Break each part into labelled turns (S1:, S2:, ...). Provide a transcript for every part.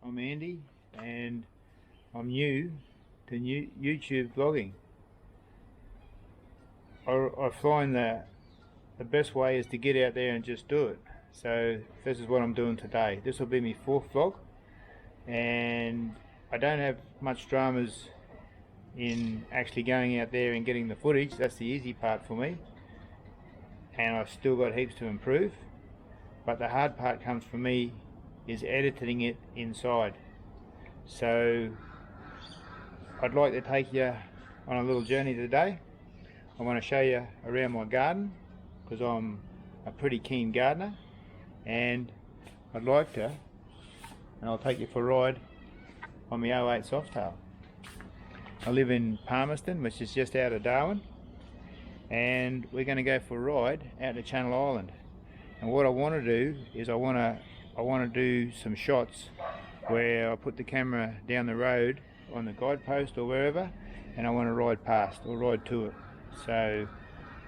S1: I'm Andy and I'm new to YouTube vlogging. I find that the best way is to get out there and just do it. So this is what I'm doing today. This will be my fourth vlog, and I don't have much dramas in actually going out there and getting the footage. That's the easy part for me, and I've still got heaps to improve, but the hard part comes for me is editing it inside. So I'd like to take you on a little journey today. I want to show you around my garden because I'm a pretty keen gardener, and I'd like to, and I'll take you for a ride on my '08 Softail. I live in Palmerston, which is just out of Darwin, and we're going to go for a ride out to Channel Island. And what I want to do is I want to do some shots where I put the camera down the road on the guidepost or wherever, and I want to ride past or ride to it. So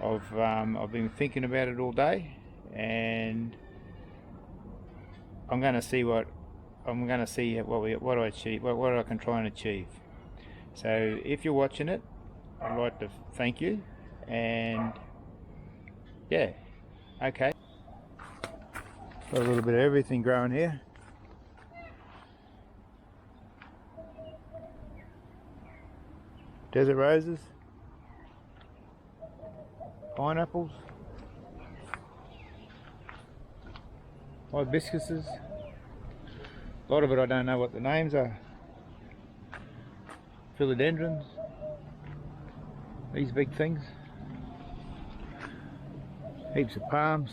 S1: I've been thinking about it all day, and I'm going to see what I achieve, what I can try and achieve. So if you're watching it, I'd like to thank you, and yeah, okay. Got a little bit of everything growing here. Desert roses, pineapples, hibiscuses. A lot of it I don't know what the names are. Philodendrons, these big things. Heaps of palms.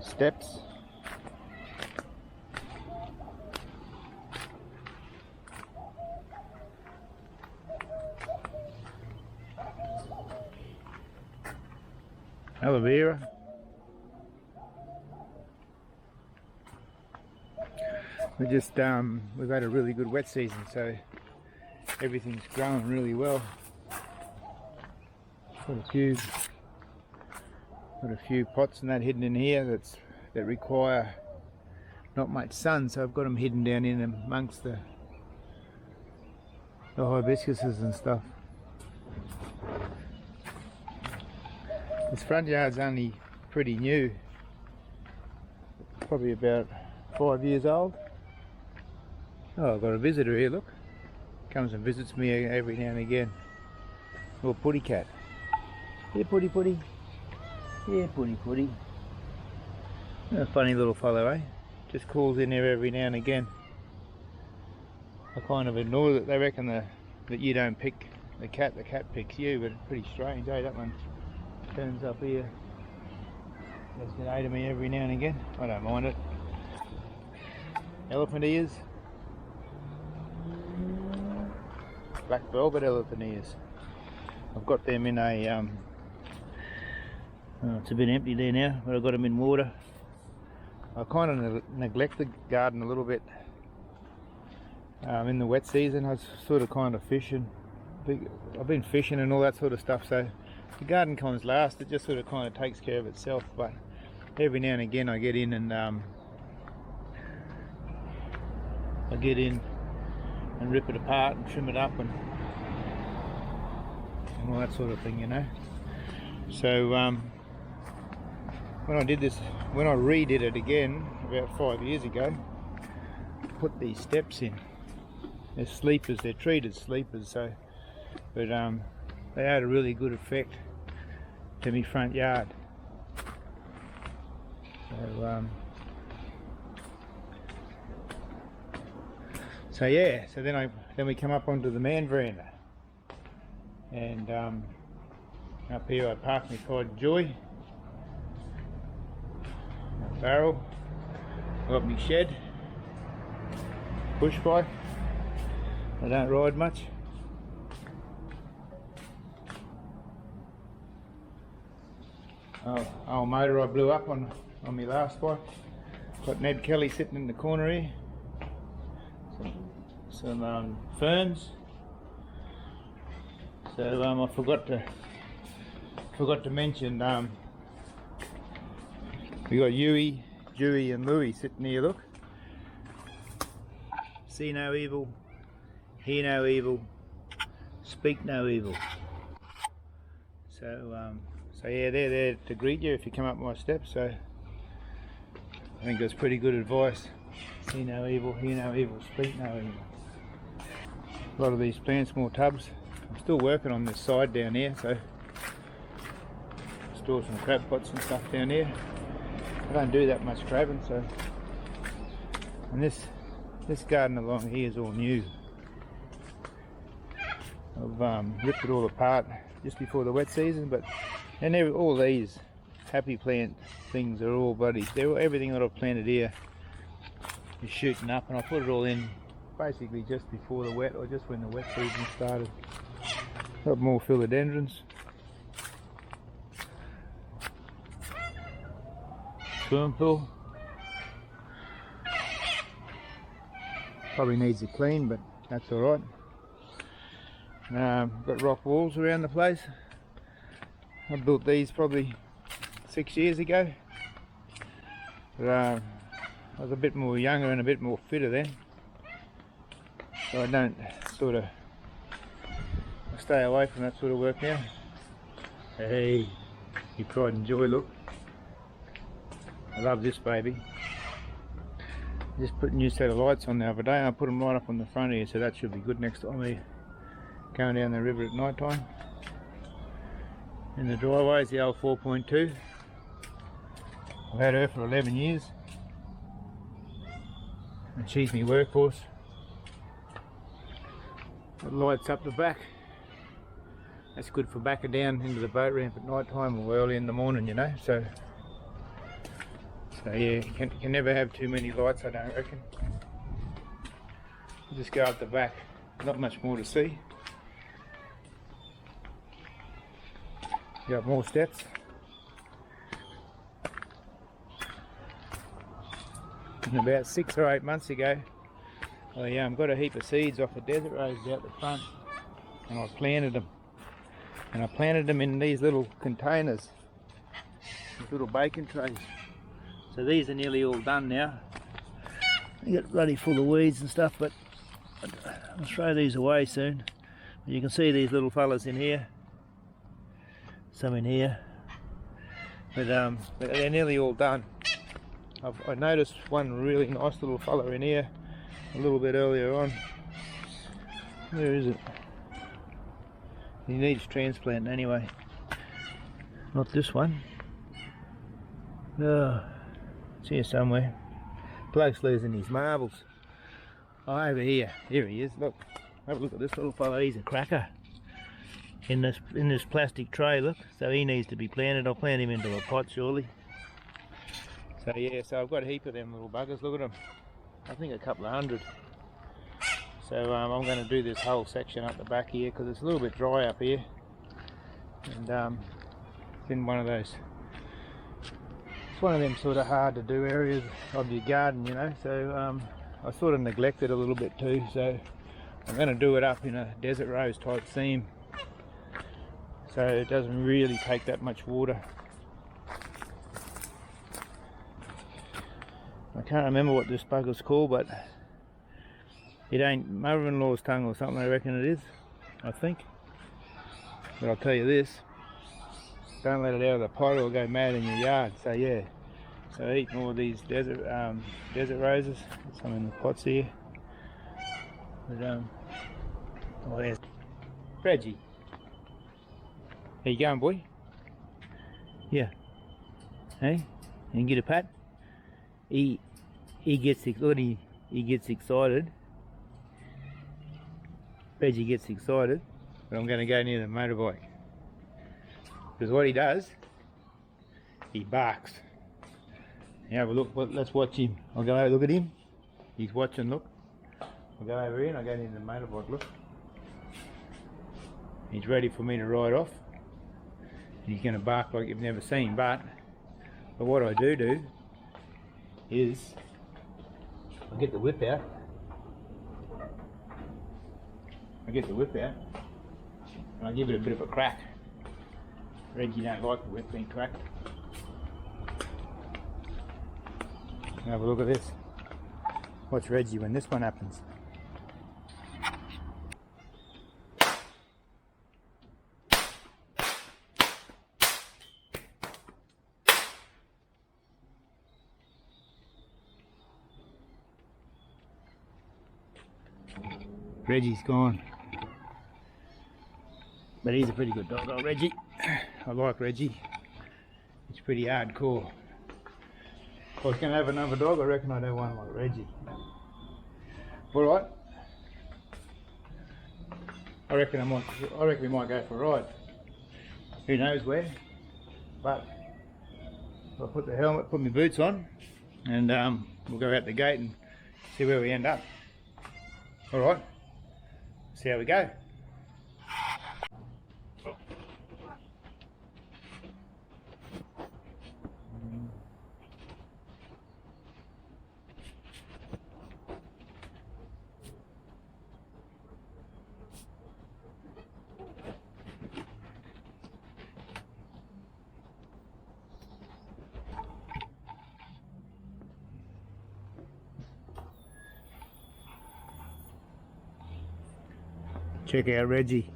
S1: Steps. Aloe vera. We've had a really good wet season, so everything's growing really well. Got a few pots and that hidden in here that require not much sun, so I've got them hidden down in amongst the hibiscuses and stuff. This front yard's only pretty new, probably about 5 years old. Oh, I've got a visitor here, look. Comes and visits me every now and again. Little putty cat. Yeah, putty putty. Yeah, putty putty. A funny little fellow, eh? Just calls in there every now and again. I kind of ignore that. They reckon that you don't pick the cat picks you, but it's pretty strange, eh? That one turns up here. Does get ate of me every now and again. I don't mind it. Elephant ears. Black velvet elephant ears. I've got them in a it's a bit empty there now, but I've got them in water. I kind of neglect the garden a little bit in the wet season. I was sort of kind of fishing. I've been fishing and all that sort of stuff, so the garden comes last. It just sort of kind of takes care of itself, but every now and again I get in and rip it apart and trim it up and all that sort of thing, you know. So when I redid it again about 5 years ago, I put these steps in. They're sleepers, they're treated sleepers, so but they had a really good effect to my front yard. So yeah, so then we come up onto the man veranda, and up here I park my Pride Joy, my barrel, I've got my shed, push bike. I don't ride much. Old motor I blew up on my last bike. Got Ned Kelly sitting in the corner here. Some ferns. So I forgot to mention we got Yui, Dewey and Louie sitting here, look. See no evil, hear no evil, speak no evil. So, yeah, they're there to greet you if you come up my steps. So I think that's pretty good advice. See no evil, hear no evil, speak no evil. A lot of these plants, more tubs. I'm still working on this side down here, so store some crab pots and stuff down here. I don't do that much crabbing, so. And this garden along here is all new. I've ripped it all apart just before the wet season, but all these happy plant things are all everything that I've planted here is shooting up, and I put it all in basically just before the wet, or just when the wet season started. Got more philodendrons. Swimming pool. Probably needs a clean, but that's alright. Got rock walls around the place. I built these probably 6 years ago. But, I was a bit more younger and a bit more fitter then. So I don't I stay away from that sort of work now. Hey, you pride and joy, look. I love this baby. Just put a new set of lights on the other day. I put them right up on the front here, so that should be good next time we're going down the river at night time. In the driveway is the old 4.2. I've had her for 11 years. And she's my workhorse. Got lights up the back. That's good for backing down into the boat ramp at night time or early in the morning, you know. So yeah, you can never have too many lights, I don't reckon. Just go up the back, not much more to see. Got more steps. And about 6 or 8 months ago, I got a heap of seeds off a desert rose out the front, and I planted them. And I planted them in these little containers, these little bacon trays. So these are nearly all done now. They get bloody full of weeds and stuff, but I'll throw these away soon. You can see these little fellas in here, some in here, but they're nearly all done. I noticed one really nice little fella in here a little bit earlier on. Where is it? He needs transplanting anyway. Not this one. Oh, it's here somewhere. Bloke's losing his marbles. Oh, over here. Here he is. Look. Have a look at this little fella. He's a cracker. In this plastic tray, look. So he needs to be planted. I'll plant him into a pot surely. So yeah, so I've got a heap of them little buggers. Look at them. I think a couple of hundred. So I'm going to do this whole section up the back here because it's a little bit dry up here, and it's in one of those. It's one of them sort of hard to do areas of your garden, you know. So I sort of neglect it a little bit too. So I'm going to do it up in a desert rose type theme, so it doesn't really take that much water. I can't remember what this bugger's called, but it ain't mother-in-law's tongue or something, I reckon it is, I think. But I'll tell you this, don't let it out of the pot or it'll go mad in your yard. So yeah, so eat more of these desert roses. Some in the pots here. But oh, there's Reggie. How you going, boy? Yeah. Hey, you can get a pat? He gets excited. Reggie gets excited, but I'm going to go near the motorbike. Because what he does, he barks. Now have a look, let's watch him. I'll go over, look at him. He's watching, look. I'll go over here and I'll go near the motorbike, look. He's ready for me to ride off. And he's going to bark like you've never seen, but what I do is I get the whip out. And I give it a bit of a crack. Reggie don't like the whip being cracked. Have a look at this. Watch Reggie when this one happens. Reggie's gone. But he's a pretty good dog, old Reggie. I like Reggie. He's pretty hardcore. If I was going to have another dog, I reckon I'd have one like Reggie. Alright. I reckon we might go for a ride. Who knows where. But I'll put the helmet, put my boots on, and we'll go out the gate and see where we end up. Alright. See how we go. Check out Reggie.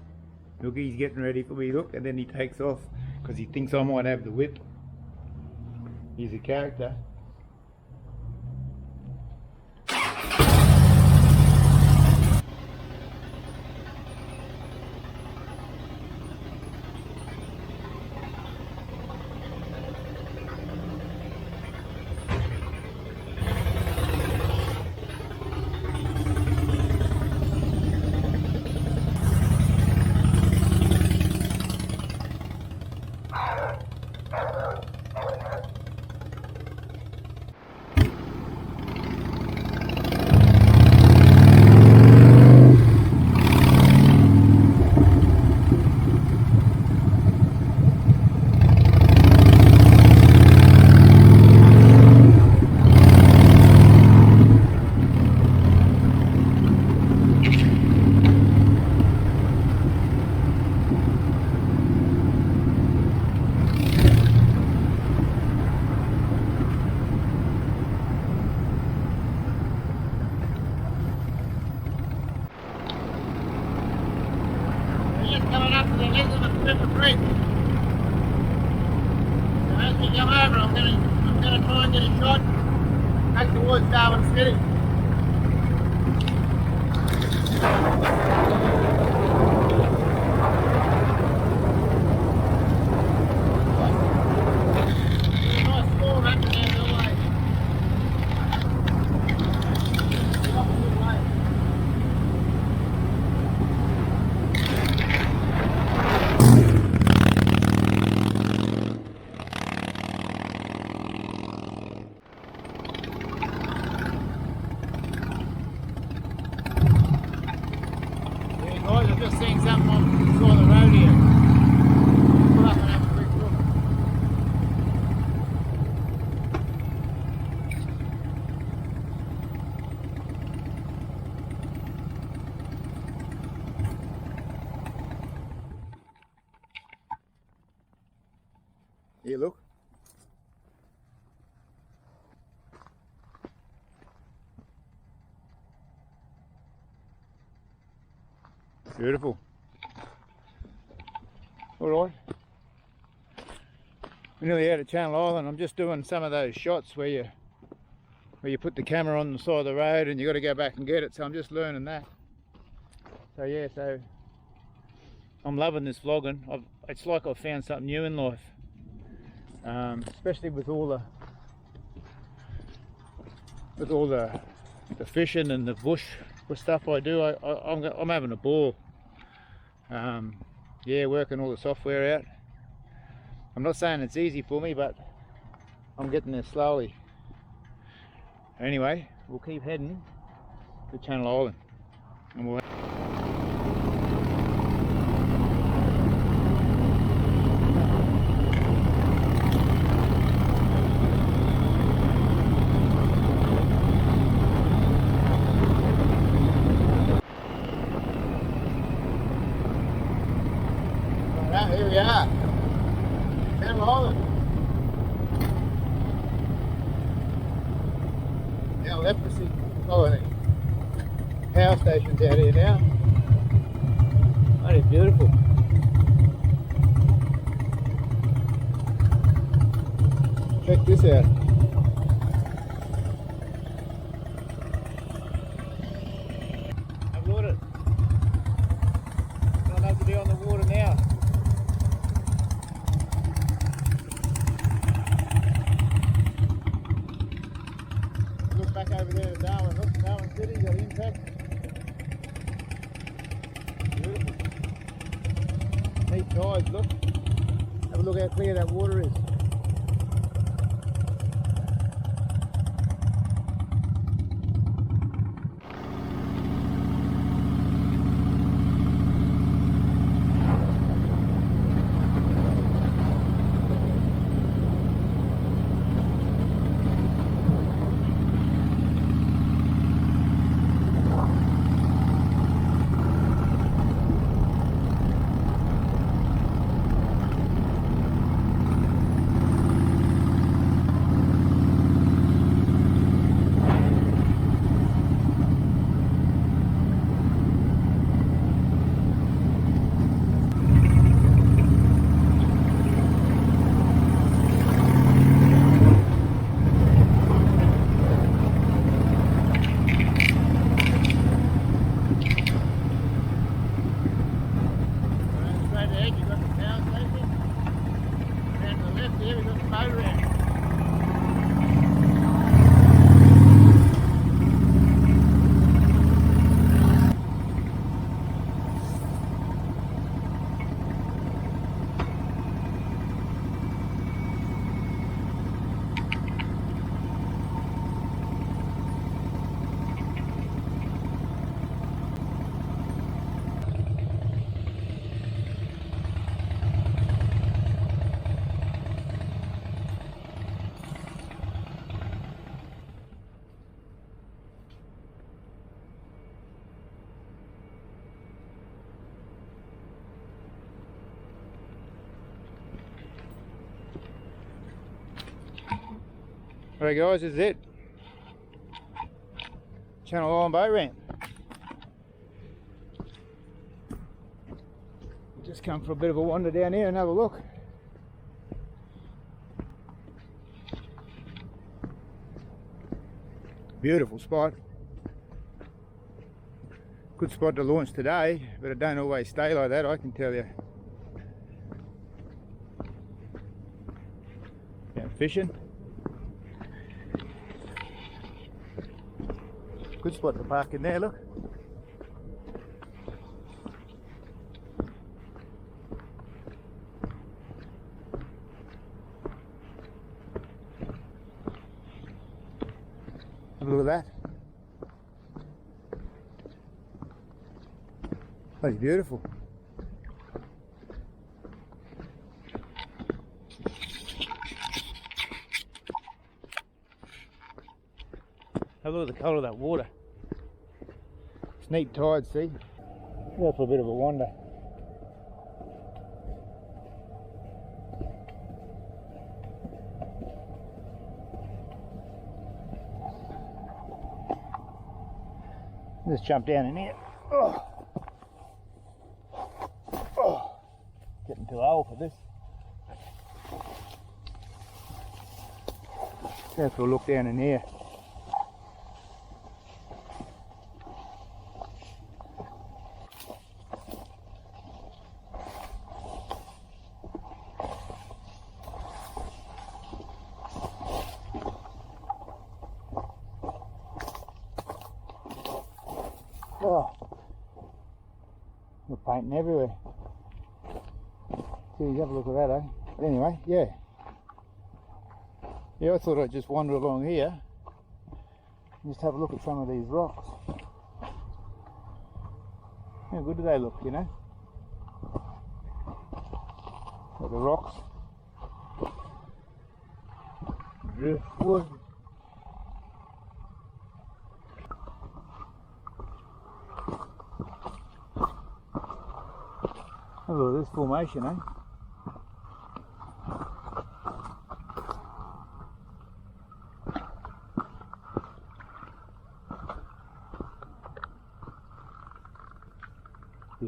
S1: Look, he's getting ready for me, look, and then he takes off because he thinks I might have the whip. He's a character. Coming up to the end of the River Creek. So as we come over, I'm gonna try and get a shot back towards Darwin City. Nice small running down the way. Opposite way. Guys, I've just seen something on the side of the road here. Pull up and have a quick look. Here, look. Beautiful. Alright. We're nearly out of Channel Island. I'm just doing some of those shots where you put the camera on the side of the road and you got to go back and get it. So I'm just learning that. So yeah, so I'm loving this vlogging. It's like I've found something new in life. Especially with all the fishing and the bush stuff I do. I'm having a ball. Yeah, working all the software out. I'm not saying it's easy for me, but I'm getting there slowly. Anyway, we'll keep heading to Channel Island, and we'll here we are, Channel Island. left to see the power stations out here now. That is beautiful. Check this out. Have a look at it. Not enough to be on the water now. Look back over there to Darwin. Look, Darwin City, got impact. Beautiful. Neat tides, look. Have a look how clear that water is. Alright guys, this is it. Channel Island boat ramp. Just come for a bit of a wander down here and have a look. Beautiful spot. Good spot to launch today, but it don't always stay like that, I can tell you. Yeah, fishing. Good spot to park in there, look. Have a look at that. That's beautiful. Have a look at the colour of that water. It's neat tide, see? Go for a bit of a wander. Just jump down in here. Oh. Oh. Getting too old for this. Go for a look down in here. Oh, we're painting everywhere. Geez, have a look at that, eh? But anyway, yeah. Yeah, I thought I'd just wander along here and just have a look at some of these rocks. How good do they look, you know? Got the rocks. Driftwood. Have a look at this formation, eh?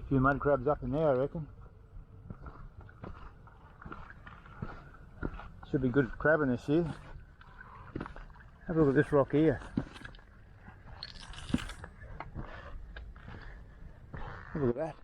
S1: a few mud crabs up in there, I reckon. Should be good crabbing this year. Have a look at this rock here. Have a look at that.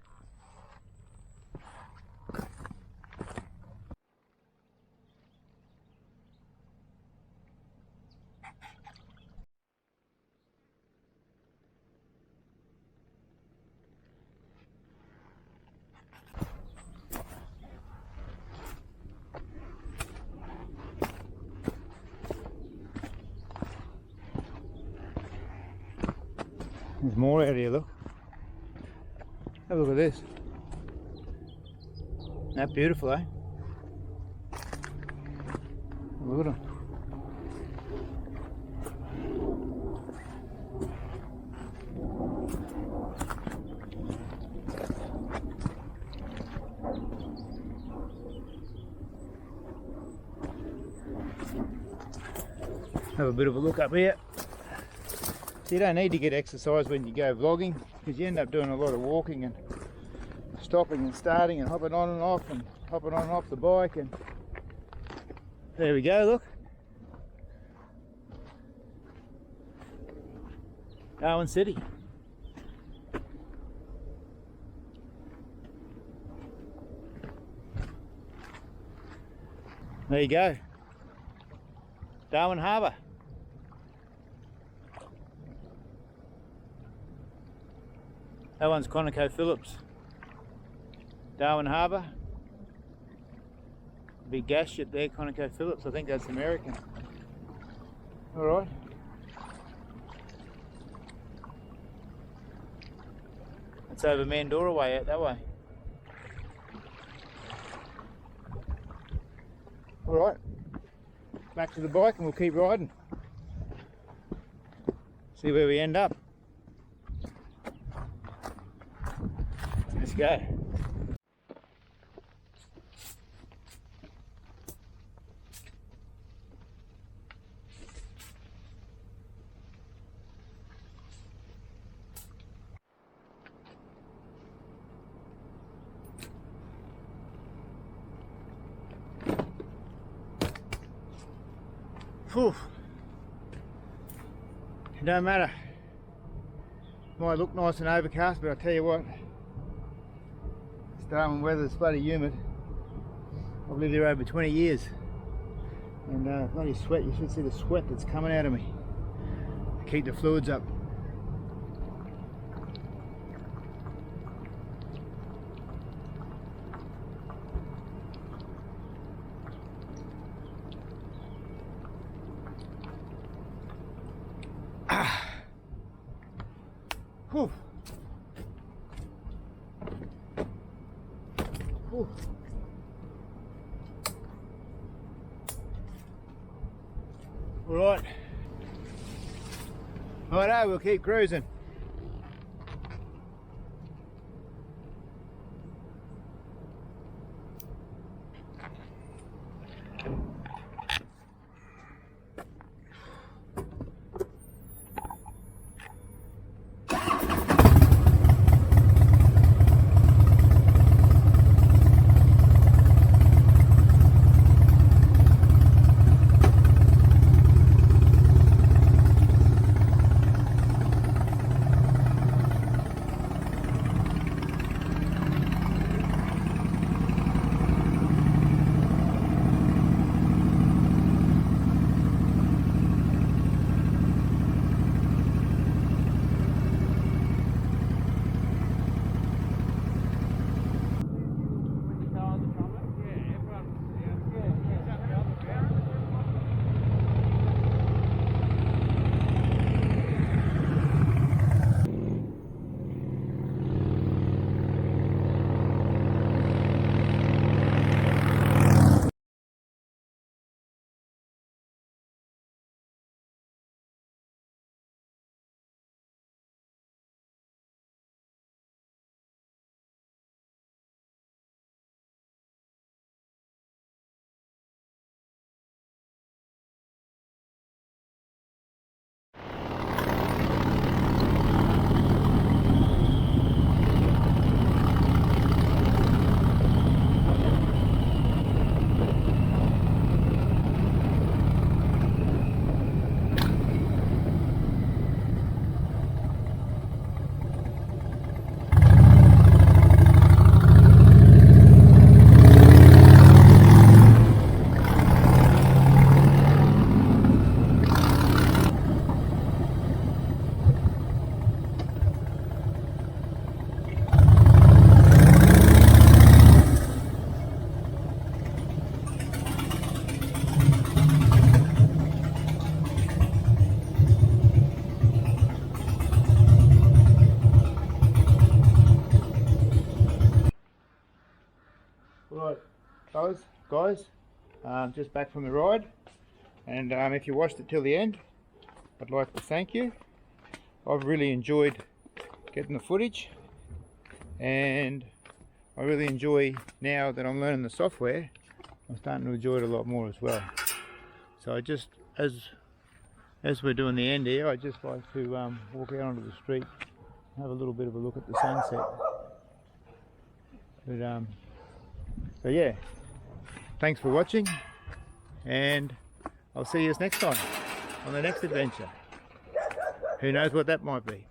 S1: There's more out here, look. Have a look at this. Isn't that beautiful, eh? Look at them. Have a bit of a look up here. You don't need to get exercise when you go vlogging, because you end up doing a lot of walking and stopping and starting and hopping on and off and hopping on and off the bike. And there we go, look. Darwin City. There you go. Darwin Harbour. That one's ConocoPhillips. Darwin Harbour. Big gas ship there, ConocoPhillips. I think that's American. Alright. That's over Mandorah way, out that way. Alright. Back to the bike and we'll keep riding. See where we end up. Let's go. Whew. It don't matter. Might look nice and overcast, but I tell you what, Darwin weather's bloody humid. I've lived here over 20 years, and bloody sweat, you should see the sweat that's coming out of me to keep the fluids up. Whew. Whew. All right. Righto, we'll keep cruising. guys. Just back from the ride, and if you watched it till the end, I'd like to thank you. I've really enjoyed getting the footage, and I really enjoy, now that I'm learning the software, I'm starting to enjoy it a lot more as well. So I just, as we're doing the end here, I just like to walk out onto the street, have a little bit of a look at the sunset. But so yeah, thanks for watching, and I'll see you next time on the next adventure. Who knows what that might be.